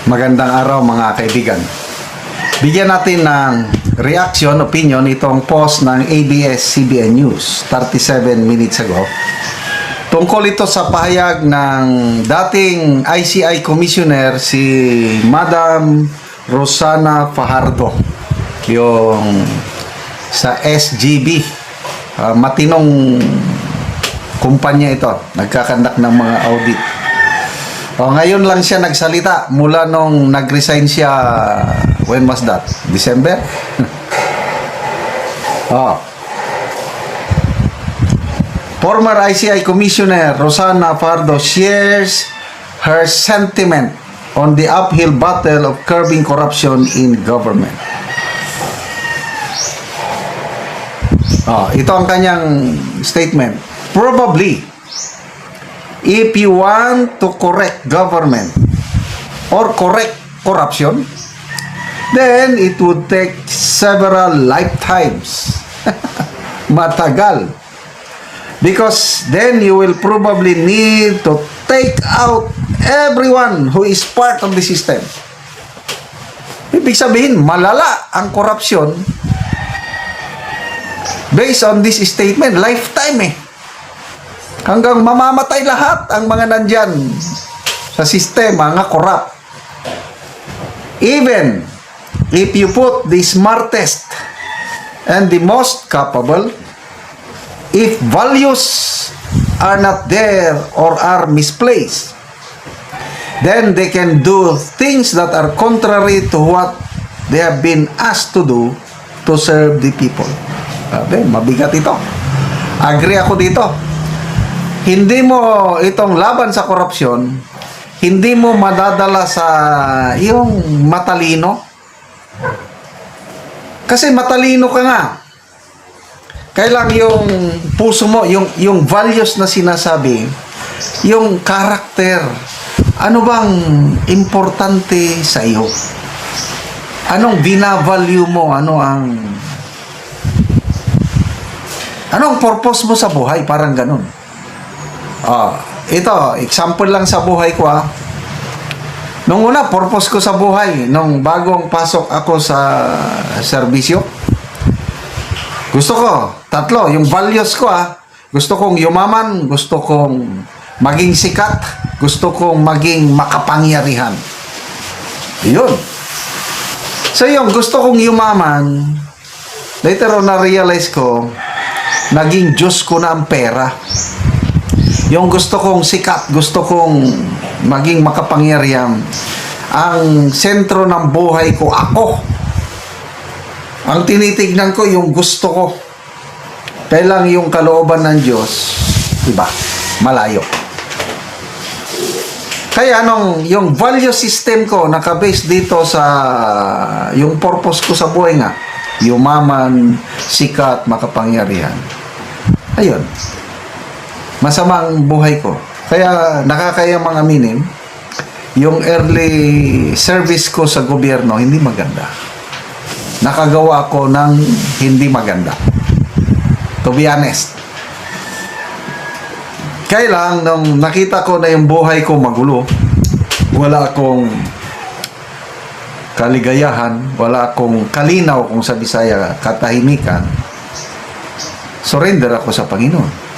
Magandang araw mga kaibigan. Bigyan natin ng reaction, opinion itong post ng ABS-CBN News 37 minutes ago. Tungkol ito sa pahayag ng dating ICI Commissioner si Madam Rosana Fajardo, yung sa SGB. Matinong kumpanya ito, nagkakandak ng mga audit. Ngayon lang siya nagsalita mula nung nag-resign siya. When was that? December? Former ICI Commissioner Rosana Fajardo shares her sentiment on the uphill battle of curbing corruption in government. Ito ang kanyang statement. Probably, if you want to correct government or correct corruption, then it would take several lifetimes. Matagal. Because then you will probably need to take out everyone who is part of the system. Ibig sabihin, malala ang corruption based on this statement. Lifetime hanggang mamamatay lahat ang mga nandyan sa sistema nga corrupt. Even if you put the smartest and the most capable, if values are not there or are misplaced, then they can do things that are contrary to what they have been asked to do to serve the people. Mabigat ito. Agree ako dito. Hindi mo itong laban sa korupsyon, hindi mo madadala sa yung matalino. Kasi matalino ka nga. Kailang yung puso mo, yung values na sinasabi, yung character, ano bang importante sa iyo? Anong binavalue mo? Anong purpose mo sa buhay? Parang ganun. Ito, example lang sa buhay ko. Nung una, purpose ko sa buhay, nung bagong pasok ako sa serbisyo, gusto ko, tatlo, yung values ko gusto kong yumaman, gusto kong maging sikat, gusto kong maging makapangyarihan. Yun. So yung gusto kong yumaman, later on na-realize ko, naging Diyos ko na ang pera. Yung gusto kong sikat, gusto kong maging makapangyarihan, ang sentro ng buhay ko, ako. Ang tinitignan ko, yung gusto ko. Kailang yung kalooban ng Diyos, diba? Malayo. Kaya yung value system ko, nakabase dito sa yung purpose ko sa buhay nga, yumaman, sikat, makapangyarihan. Ayun. Masamang buhay ko. Kaya nakakayang mga aminin, yung early service ko sa gobyerno, hindi maganda. Nakagawa ko ng hindi maganda. To be honest. Kaya lang, nung nakita ko na yung buhay ko magulo, wala akong kaligayahan, wala akong kalinaw kung sa Bisaya, katahimikan, surrender ako sa Panginoon.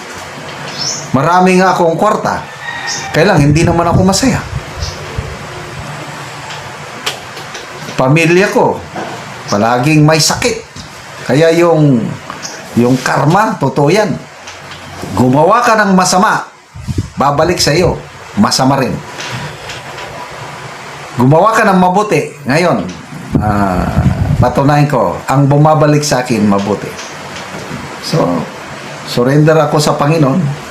Marami nga akong kwarta, kaya lang hindi naman ako masaya. Pamilya ko, palaging may sakit. Kaya yung karma, totoo yan. Gumawa ka ng masama, babalik sa iyo, masama rin. Gumawa ka ng mabuti, ngayon, patunayan ko, ang bumabalik sa akin, mabuti. So, surrender ako sa Panginoon.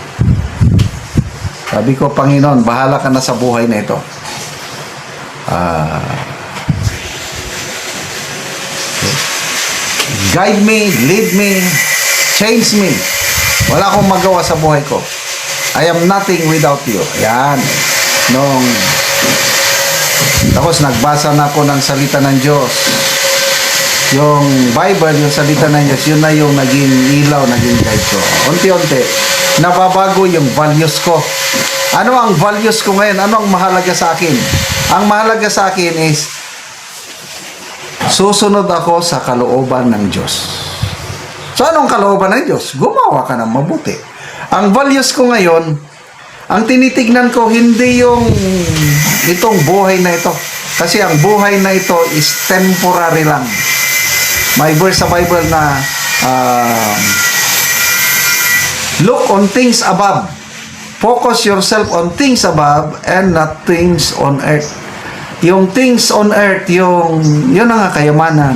Sabi ko, Panginoon, bahala ka na sa buhay na ito. Guide me, lead me, change me. Wala akong magawa sa buhay ko. I am nothing without you. Yan. Tapos nagbasa na ako ng salita ng Diyos. Yung Bible, yung salita ng Diyos, yun na yung naging ilaw, naging guide ko. Unti-unti, nababago yung values ko. Ano ang values ko ngayon? Ano ang mahalaga sa akin? Ang mahalaga sa akin is susunod ako sa kalooban ng Diyos. So, anong kalooban ng Diyos? Gumawa ka ng mabuti. Ang values ko ngayon, ang tinitignan ko, hindi yung itong buhay na ito. Kasi ang buhay na ito is temporary lang. May verse sa Bible na look on things above. Focus yourself on things above and not things on earth. Yung things on earth, yun ang kayamanan,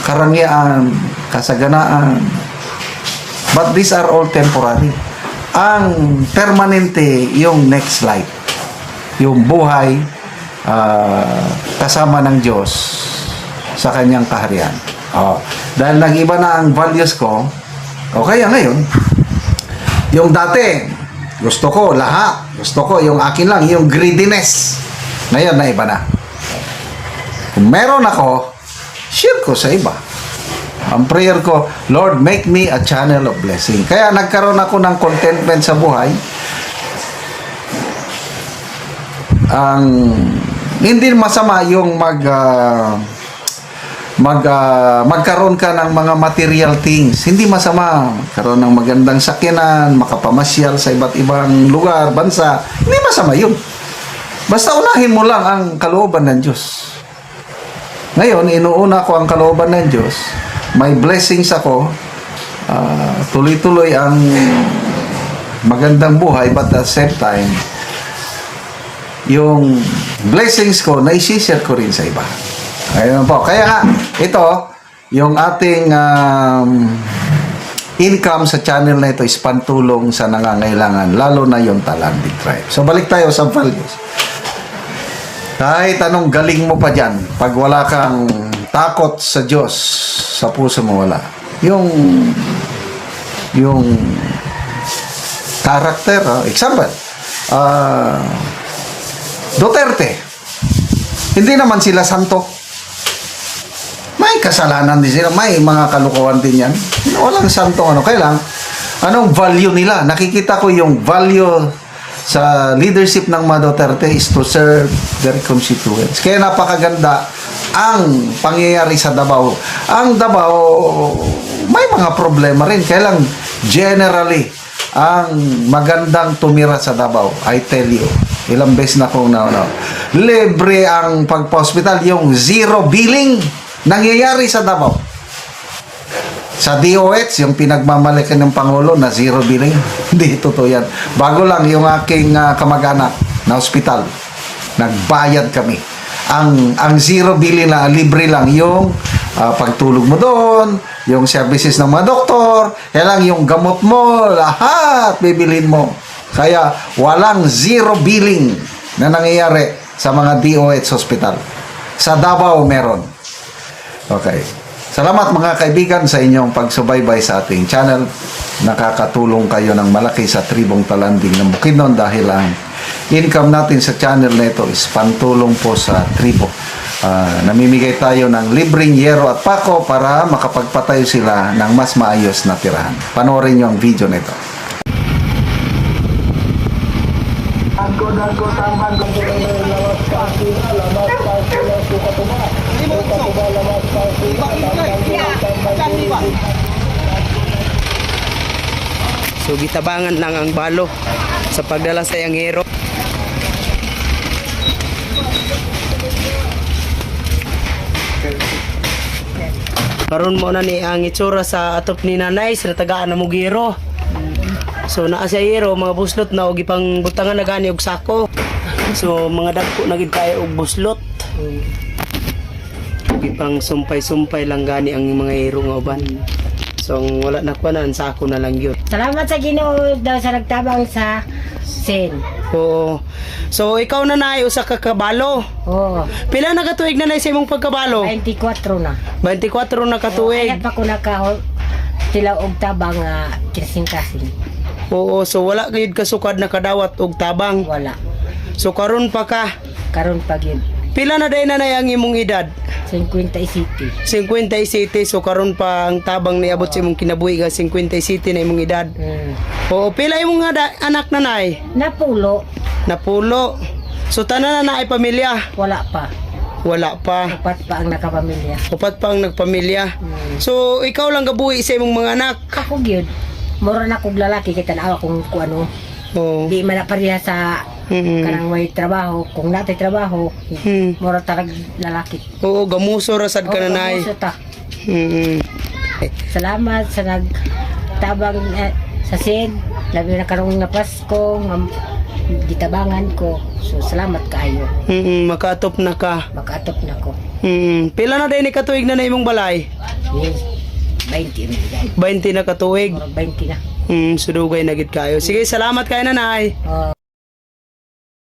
karangyaan, kasaganaan. But these are all temporary. Ang permanente, yung next life. Yung buhay kasama ng Diyos sa kanyang kaharian. Dahil nag-iba na ang values ko, kaya ngayon, yung dati, gusto ko lahat. Gusto ko yung akin lang, yung greediness. Ngayon na iba na. Kung meron ako, share ko sa iba. Ang prayer ko, Lord, make me a channel of blessing. Kaya nagkaroon ako ng contentment sa buhay. Hindi masama yung magkaroon ka ng mga material things. Hindi masama. Karoon ng magandang sakyanan, makapamasyal sa iba't ibang lugar, bansa. Hindi masama yun. Basta unahin mo lang ang kalooban ng Diyos. Ngayon, inuuna ko ang kalooban ng Diyos. May blessings ako. Tuloy-tuloy ang magandang buhay, but at the same time, yung blessings ko, naisishare ko rin sa iba. Ayun po. Kaya nga, ito, yung ating income sa channel na ito is pantulong sa nangangailangan, lalo na yung Talandig tribe. So, balik tayo sa values. Kahit anong galing mo pa dyan, pag wala kang takot sa Diyos, sa puso mo wala. Yung character, example, Duterte, hindi naman sila santo. May kasalanan din sila, may mga kalukuhan din yan. Walang santo, kailang, anong value nila? Nakikita ko yung value sa leadership ng mga Duterte is to serve their constituents. Kaya napakaganda ang pangyayari sa Davao. Ang Davao, may mga problema rin. Kaya lang, generally, ang magandang tumira sa Davao, I tell you, ilang beses na kong libre ang pagpa-hospital, yung zero billing nangyayari sa Davao. Sa DOH, yung pinagmamalikan ng Pangulo na zero billing. Hindi, totoo yan. Bago lang yung aking kamag-anak na hospital. Nagbayad kami. Ang zero billing na libre lang yung pagtulog mo doon, yung services ng mga doktor, kaya lang yung gamot mo, lahat bibilin mo. Kaya walang zero billing na nangyayari sa mga DOH hospital. Sa Davao meron. Okay. Salamat mga kaibigan sa inyong pagsubaybay sa ating channel. Nakakatulong kayo ng malaki sa tribong Talanding ng Bukidnon dahil ang income natin sa channel na ito is pantulong po sa tribo. Namimigay tayo ng libreng yero at pako para makapagpatayo sila ng mas maayos na tirahan. Panoorin nyo ang video na ito. So gitabangan lang ang balo sa pagdala sa iyang hero. Karon mo na ni ang itsura sa atop ni nanay sa tagaan na mugiro. So naa sa hero mga buslot na og ipang butangan na gani og sako. So mga dagko na gid kayo og buslot. Ipang sumpay-sumpay lang gani ang mga hero nga uban. So wala na ko na sako na lang yun. Salamat sa Ginoo daw sa nagtabang sa sin. Oo. So ikaw na nay usa ka kabalo. Oo. Pila na katuig na nay sa imong pagkabalo? 24 na. 24 na katuig. Kaya pa ko naka sila og tabang kasing-kasing. Oo, so wala gayud kasukad na kadawat og tabang. Wala. So karon pa ka. Karon pa gyud. Pila na day na nay ang imong edad? 57. 57, so karon pa ang tabang niabot sa imong kinabuhi ga 57 na imong edad. Oo, pila imong anak nanay? Napulo, Napulo. So tanan na naay pamilya? wala pa. Wala pa. Upat pa ang nakapamilya. Upat pa ang nagpamilya. So ikaw lang gabuhi sa imong mga anak. Ako gyud. Mura na kog lalaki kita na kung ano. Oo. Di man na pareha sa kanang may trabaho. Kung natay trabaho, mura talag lalaki. Oo, gamuso ra sad ka nanay. kamusta ta? Mm. Salamat sa nagtabang sa SID. Labi na karong nga Pasko, nga gitabangan ko. So salamat kaayo. Makaatop na ka. Makatop na ko. Pila na din ni katuig na imong balay? Yes. 20 na bigay. 20 na katuig. Mura 20 na. Sudugay na gid kayo. Sige, salamat kayo nanay. Oh.